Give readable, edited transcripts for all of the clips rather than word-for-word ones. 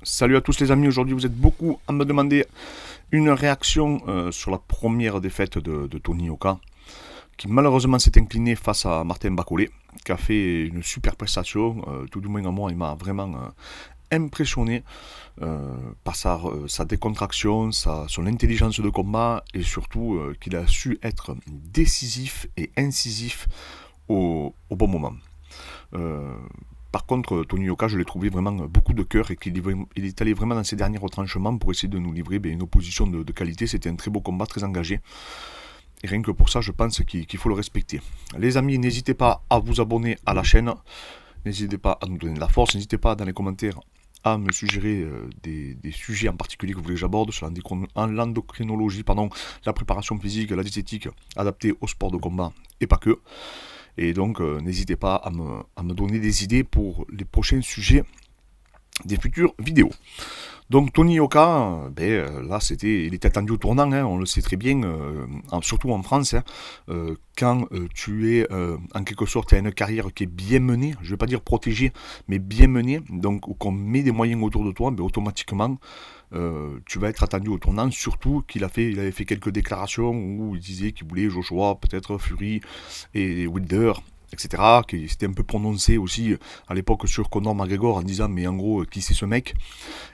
Salut à tous les amis, aujourd'hui vous êtes beaucoup à me demander une réaction sur la première défaite de Tony Yoka, qui malheureusement s'est incliné face à Martin Bacolé, qui a fait une super prestation, tout du moins à moi il m'a vraiment impressionné par sa décontraction, son intelligence de combat et surtout qu'il a su être décisif et incisif au bon moment. Euh, Par contre, Tony Yoka, je l'ai trouvé vraiment beaucoup de cœur et qu'il est allé vraiment dans ses derniers retranchements pour essayer de nous livrer une opposition de qualité. C'était un très beau combat, très engagé. Et rien que pour ça, je pense qu'il faut le respecter. Les amis, n'hésitez pas à vous abonner à la chaîne. N'hésitez pas à nous donner de la force. N'hésitez pas dans les commentaires à me suggérer des sujets en particulier que vous voulez que j'aborde sur l'endocrinologie, la préparation physique, la diététique adaptée au sport de combat et pas que. Et donc, n'hésitez pas à me donner des idées pour les prochains sujets des futures vidéos. Donc, Tony Yoka, là, il était attendu au tournant, hein, on le sait très bien, surtout en France, hein, quand tu es, en quelque sorte, tu as une carrière qui est bien menée, je ne vais pas dire protégée, mais bien menée, donc qu'on met des moyens autour de toi, automatiquement, tu vas être attendu au tournant, surtout il avait fait quelques déclarations où il disait qu'il voulait Joshua, peut-être Fury et Wilder, etc., qui s'était un peu prononcé aussi à l'époque sur Conor McGregor en disant mais en gros qui c'est ce mec,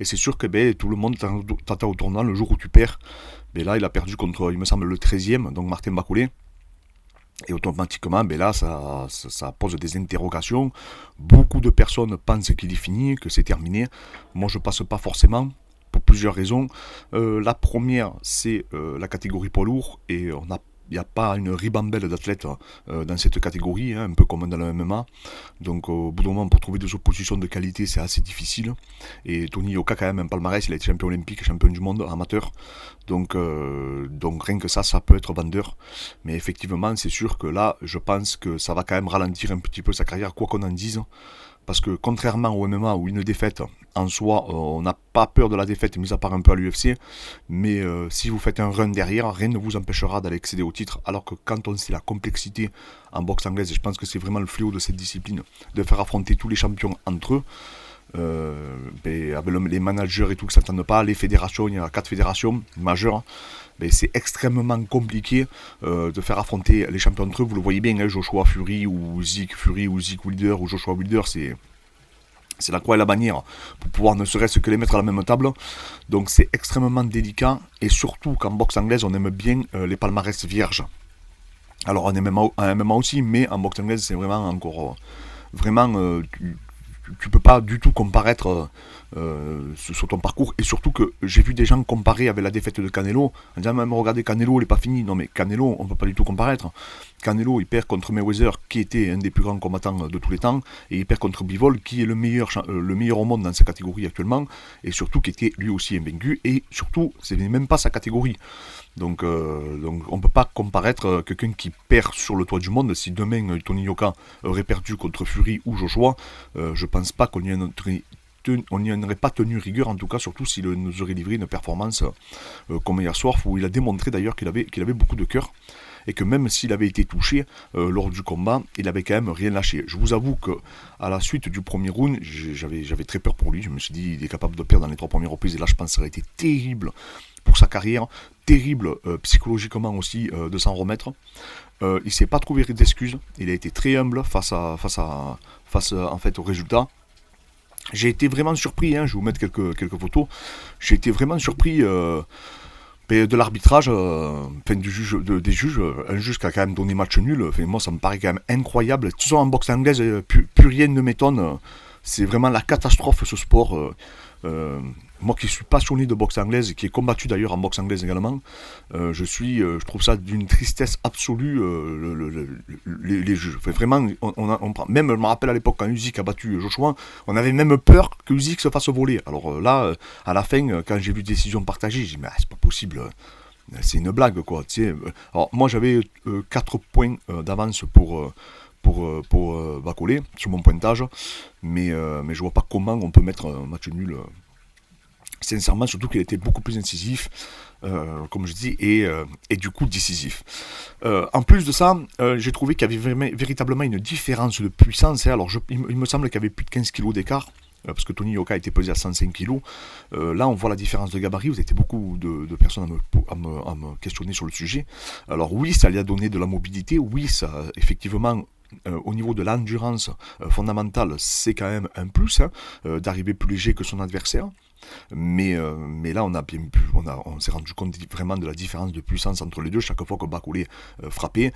et c'est sûr que tout le monde t'attend au tournant le jour où tu perds. Là il a perdu contre il me semble le 13e, donc Martin Bacolé, et automatiquement là ça pose des interrogations. Beaucoup de personnes pensent qu'il est fini, que c'est terminé. Moi je passe pas forcément pour plusieurs raisons. La première, c'est la catégorie poids lourd, et il n'y a pas une ribambelle d'athlètes dans cette catégorie, hein, un peu comme dans le MMA. Donc au bout d'un moment, pour trouver des oppositions de qualité, c'est assez difficile. Et Tony Yoka, quand même, un palmarès, il a été champion olympique, champion du monde amateur. Donc rien que ça peut être vendeur. Mais effectivement, c'est sûr que là, je pense que ça va quand même ralentir un petit peu sa carrière, quoi qu'on en dise. Parce que contrairement au MMA où une défaite en soi, on n'a pas peur de la défaite, mis à part un peu à l'UFC, mais si vous faites un run derrière, rien ne vous empêchera d'aller accéder au titre. Alors que quand on sait la complexité en boxe anglaise, et je pense que c'est vraiment le fléau de cette discipline, de faire affronter tous les champions entre eux, avec les managers et tout qui ne s'entendent pas, les fédérations, il y a 4 fédérations majeures, c'est extrêmement compliqué de faire affronter les champions entre eux. Vous le voyez bien, hein, Joshua Fury ou Zeke Wilder ou Joshua Wilder, c'est la croix et la bannière pour pouvoir ne serait-ce que les mettre à la même table. Donc c'est extrêmement délicat, et surtout qu'en boxe anglaise on aime bien les palmarès vierges. Alors en MMA aussi, mais en boxe anglaise c'est vraiment encore vraiment tu peux pas du tout comparaître sur ton parcours, et surtout que j'ai vu des gens comparer avec la défaite de Canelo en disant même regardez Canelo il est pas fini. Non mais Canelo on peut pas du tout comparaître. Canelo il perd contre Mayweather qui était un des plus grands combattants de tous les temps, et il perd contre Bivol qui est le meilleur au monde dans sa catégorie actuellement, et surtout qui était lui aussi invaincu, et surtout c'est même pas sa catégorie. Donc on ne peut pas comparaître quelqu'un qui perd sur le toit du monde. Si demain Tony Yoka aurait perdu contre Fury ou Joshua, je pense pas qu'on n'y en aurait pas tenu rigueur, en tout cas surtout s'il nous aurait livré une performance comme hier soir, où il a démontré d'ailleurs qu'il avait beaucoup de cœur, et que même s'il avait été touché lors du combat, il avait quand même rien lâché. Je vous avoue que à la suite du premier round, j'avais très peur pour lui. Je me suis dit il est capable de perdre dans les 3 premières reprises, et là je pense que ça aurait été terrible pour sa carrière, terrible psychologiquement aussi de s'en remettre. Il s'est pas trouvé d'excuses, il a été très humble face en fait au résultat. J'ai été vraiment surpris, hein, je vais vous mettre quelques photos. J'ai été vraiment surpris de l'arbitrage, des juges, un juge qui a quand même donné match nul. Moi, ça me paraît quand même incroyable. De toute façon, en boxe anglaise, plus rien ne m'étonne. C'est vraiment la catastrophe ce sport. Moi qui suis passionné de boxe anglaise, et qui ai combattu d'ailleurs en boxe anglaise également, je trouve ça d'une tristesse absolue, les juges. Vraiment, même je me rappelle à l'époque quand Usyk a battu Joshua, on avait même peur que Usyk se fasse voler. Alors là, à la fin, quand j'ai vu décision partagée, j'ai dit mais c'est pas possible. C'est une blague quoi. Tu sais. Alors moi j'avais 4 points d'avance pour Bacolé sur mon pointage, mais je vois pas comment on peut mettre un match nul. Sincèrement, surtout qu'il était beaucoup plus incisif, comme je dis, et du coup décisif. En plus de ça, j'ai trouvé qu'il y avait véritablement une différence de puissance. Alors, il me semble qu'il y avait plus de 15 kilos d'écart parce que Tony Yoka était pesé à 105 kg. Là, on voit la différence de gabarit. Vous étiez beaucoup de personnes à me questionner sur le sujet. Alors oui, ça lui a donné de la mobilité. Oui, ça, effectivement, au niveau de l'endurance fondamentale, c'est quand même un plus, hein, d'arriver plus léger que son adversaire. Mais là, on s'est rendu compte vraiment de la différence de puissance entre les deux. Chaque fois que Bacolé frappait,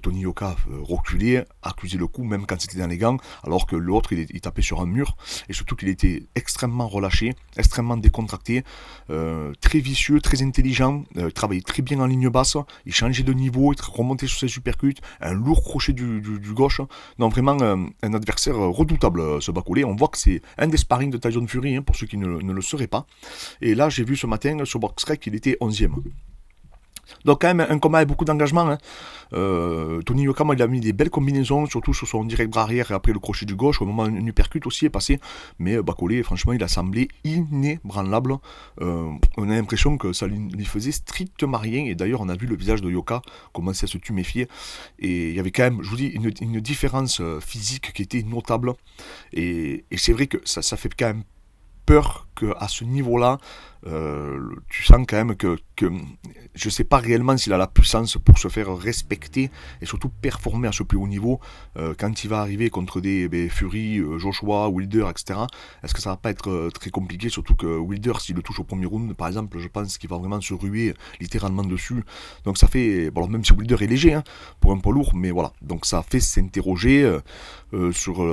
Tony Yoka reculait, accusait le coup, même quand c'était dans les gants, alors que l'autre, il tapait sur un mur. Et surtout qu'il était extrêmement relâché, extrêmement décontracté, très vicieux, très intelligent, travaillait très bien en ligne basse, il changeait de niveau, il remontait sur ses supercuts, un lourd crochet du gauche. Non, vraiment un adversaire redoutable, ce Bacolé. On voit que c'est un des sparring de Tyson Fury, hein, pour ceux qui ne le seraient pas. Et là, j'ai vu ce matin sur BoxRec qu'il était 11e. Donc quand même un combat avec beaucoup d'engagement, hein. Tony Yoka, il a mis des belles combinaisons, surtout sur son direct bras arrière et après le crochet du gauche. Au moment où une uppercut aussi est passé. Mais Bacolé, franchement, il a semblé inébranlable. On a l'impression que ça lui faisait strictement rien. Et d'ailleurs, on a vu le visage de Yoka commencer à se tuméfier. Et il y avait quand même, je vous dis, une différence physique qui était notable. Et c'est vrai que ça fait quand même peur qu'à ce niveau-là, tu sens quand même que je ne sais pas réellement s'il a la puissance pour se faire respecter et surtout performer à ce plus haut niveau quand il va arriver contre des Fury, Joshua, Wilder, etc. Est-ce que ça va pas être très compliqué, surtout que Wilder, s'il le touche au premier round, par exemple, je pense qu'il va vraiment se ruer littéralement dessus. Donc ça fait, bon, alors même si Wilder est léger, hein, pour un poids lourd, mais voilà, donc ça fait s'interroger sur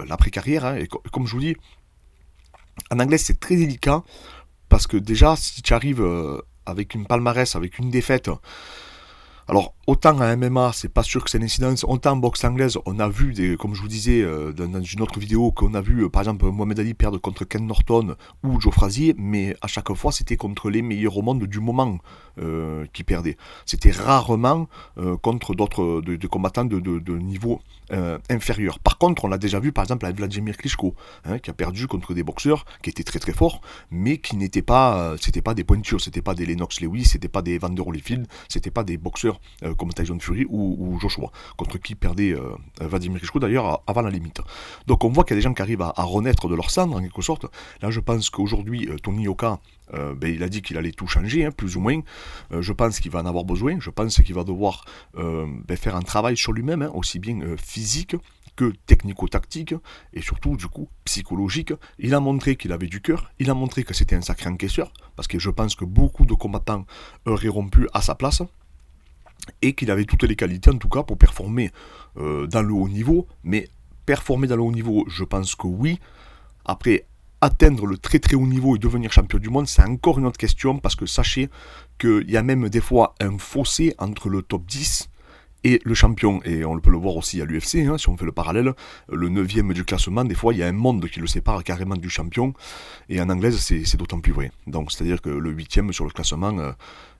l'après-carrière, hein, et comme je vous dis, en anglais, c'est très délicat parce que déjà, si tu arrives avec une palmarès, avec une défaite, alors autant en MMA, c'est pas sûr que c'est une incidence, autant en boxe anglaise, on a vu, comme je vous disais dans une autre vidéo, qu'on a vu par exemple Mohamed Ali perdre contre Ken Norton ou Joe Frazier, mais à chaque fois c'était contre les meilleurs au monde du moment qui perdaient. C'était rarement contre d'autres de combattants de niveau inférieur. Par contre, on l'a déjà vu par exemple avec Vladimir Klitschko, hein, qui a perdu contre des boxeurs qui étaient très très forts, mais qui n'étaient pas, c'était pas des pointures, c'était pas des Lennox Lewis, c'était pas des Evander Holyfield, c'était pas des boxeurs comme Tyson Fury ou Joshua, contre qui perdait Vladimir Klitschko d'ailleurs avant la limite. Donc on voit qu'il y a des gens qui arrivent à renaître de leur cendre en quelque sorte. Là je pense qu'aujourd'hui Tony Yoka, il a dit qu'il allait tout changer, hein, plus ou moins. Je pense qu'il va en avoir besoin, je pense qu'il va devoir faire un travail sur lui-même, hein, aussi bien physique que technico-tactique et surtout du coup psychologique. Il a montré qu'il avait du cœur, il a montré que c'était un sacré encaisseur, parce que je pense que beaucoup de combattants auraient rompu à sa place, et qu'il avait toutes les qualités en tout cas pour performer dans le haut niveau. Mais performer dans le haut niveau, je pense que oui. Après, atteindre le très très haut niveau et devenir champion du monde, c'est encore une autre question, parce que sachez qu'il y a même des fois un fossé entre le top 10 et le champion, et on peut le voir aussi à l'UFC, hein, si on fait le parallèle, le 9e du classement, des fois il y a un monde qui le sépare carrément du champion, et en anglaise c'est d'autant plus vrai. Donc c'est-à-dire que le 8e sur le classement,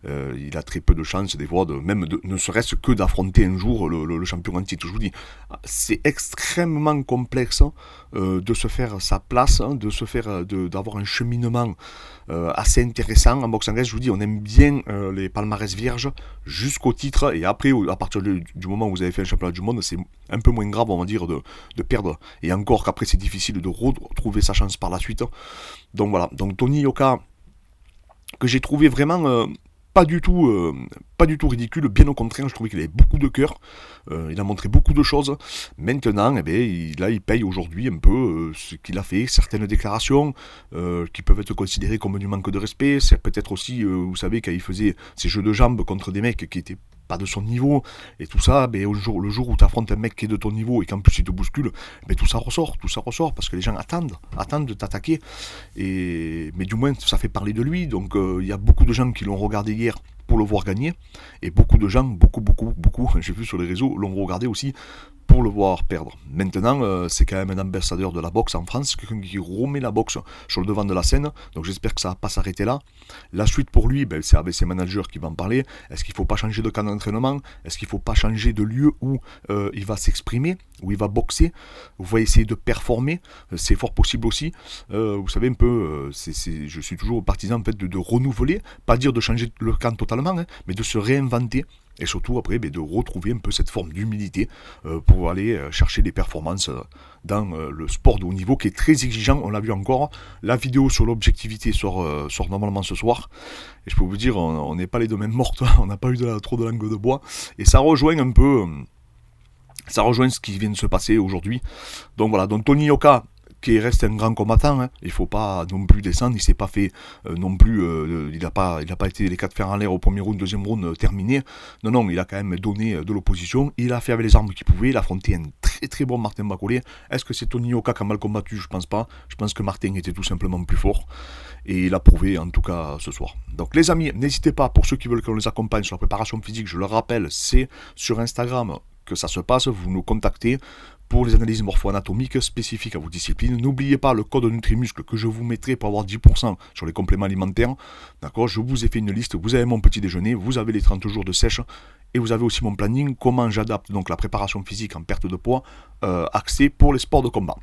il a très peu de chances des fois, ne serait-ce que d'affronter un jour le champion en titre. Je vous dis, c'est extrêmement complexe de se faire sa place, hein, d'avoir un cheminement assez intéressant en boxe anglaise. Je vous dis, on aime bien les palmarès vierges jusqu'au titre, et après, à partir du moment où vous avez fait un championnat du monde, c'est un peu moins grave, on va dire, de perdre. Et encore qu'après, c'est difficile de retrouver sa chance par la suite. Donc voilà, donc Tony Yoka, que j'ai trouvé vraiment pas du tout ridicule, bien au contraire, je trouvais qu'il avait beaucoup de cœur, il a montré beaucoup de choses. Maintenant, il paye aujourd'hui un peu ce qu'il a fait, certaines déclarations qui peuvent être considérées comme du manque de respect. C'est peut-être aussi, vous savez, quand il faisait ses jeux de jambes contre des mecs qui étaient pas de son niveau, et tout ça, le jour où tu affrontes un mec qui est de ton niveau et qu'en plus il te bouscule, tout ça ressort, parce que les gens attendent de t'attaquer, mais du moins ça fait parler de lui. Donc il y a beaucoup de gens qui l'ont regardé hier pour le voir gagner, et beaucoup de gens, beaucoup, j'ai vu sur les réseaux, l'ont regardé aussi pour le voir perdre. Maintenant, c'est quand même un ambassadeur de la boxe en France, quelqu'un qui remet la boxe sur le devant de la scène, donc j'espère que ça ne va pas s'arrêter là. La suite pour lui, c'est avec ses managers qui vont en parler. Est-ce qu'il ne faut pas changer de camp d'entraînement? Est-ce qu'il ne faut pas changer de lieu où il va s'exprimer, où il va boxer, où il va essayer de performer? C'est fort possible aussi. Vous savez un peu, je suis toujours partisan en fait de renouveler, pas dire de changer le camp totalement, hein, mais de se réinventer. et surtout après de retrouver un peu cette forme d'humilité pour aller chercher des performances dans le sport de haut niveau qui est très exigeant. On l'a vu encore, la vidéo sur l'objectivité sort normalement ce soir, et je peux vous dire, on n'est pas les deux mêmes mortes, on n'a pas eu trop de langue de bois, et ça rejoint un peu... Ça rejoint ce qui vient de se passer aujourd'hui. Donc voilà, donc Tony Yoka, qui reste un grand combattant, hein, il faut pas non plus descendre, il s'est pas fait non plus, il n'a pas été les 4 fers en l'air au premier round, deuxième round terminé. Non, il a quand même donné de l'opposition, il a fait avec les armes qu'il pouvait, il a affronté un très très bon Martin Bacolé. Est-ce que c'est Tony Yoka qui a mal combattu? Je pense pas. Je pense que Martin était tout simplement plus fort. Et il a prouvé en tout cas ce soir. Donc les amis, n'hésitez pas, pour ceux qui veulent qu'on les accompagne sur la préparation physique, je le rappelle, c'est sur Instagram que ça se passe, vous nous contactez pour les analyses morpho-anatomiques spécifiques à vos disciplines. N'oubliez pas le code Nutrimuscle que je vous mettrai pour avoir 10% sur les compléments alimentaires. D'accord, je vous ai fait une liste, vous avez mon petit déjeuner, vous avez les 30 jours de sèche, et vous avez aussi mon planning, comment j'adapte donc la préparation physique en perte de poids, axé pour les sports de combat.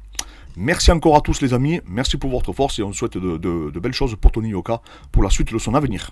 Merci encore à tous les amis, merci pour votre force, et on souhaite de belles choses pour Tony Yoka pour la suite de son avenir.